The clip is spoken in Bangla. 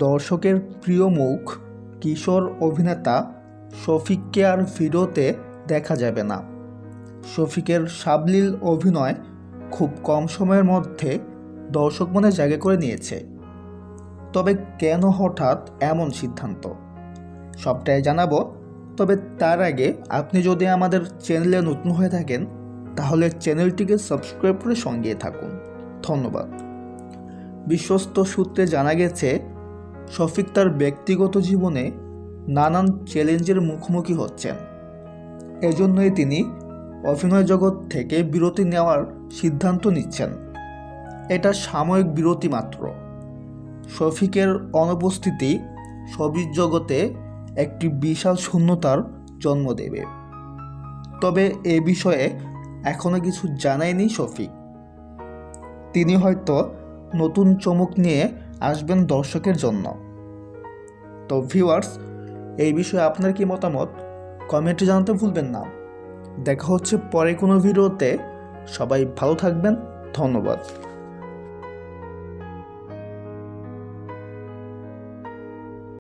দর্শকের প্রিয় মুখ কিশোর অভিনেতা শফিককে আর ভিডিওতে দেখা যাবে না। শফিকের সাবলীল অভিনয় খুব কম সময়ের মধ্যে দর্শক মনে জায়গা করে নিয়েছে। তবে কেন হঠাৎ এমন সিদ্ধান্ত, সবটাই জানাবো। তবে তার আগে আপনি যদি আমাদের চ্যানেলে নতুন হয়ে থাকেন তাহলে চ্যানেলটিকে সাবস্ক্রাইব করে সঙ্গে থাকুন। ধন্যবাদ। বিশ্বস্ত সূত্রে জানা গেছে, শফিক তার ব্যক্তিগত জীবনে নানান চ্যালেঞ্জের মুখোমুখি হচ্ছেন। এজন্যই তিনি অভিনয় জগৎ থেকে বিরতি নেওয়ার সিদ্ধান্ত নিচ্ছেন। এটা সাময়িক বিরতি মাত্র। শফিকের অনুপস্থিতি ছবির জগতে একটি বিশাল শূন্যতার জন্ম দেবে। তবে এ বিষয়ে এখনও কিছু জানায়নি শফিক। তিনি হয়তো নতুন চমক নিয়ে আসবেন দর্শকের জন্য। তো ভিউয়ার্স, এই বিষয়ে আপনার কি মতামত কমেন্টে জানাতে ভুলবেন না। দেখা হচ্ছে পরে কোনো ভিডিওতে। সবাই ভালো থাকবেন। ধন্যবাদ।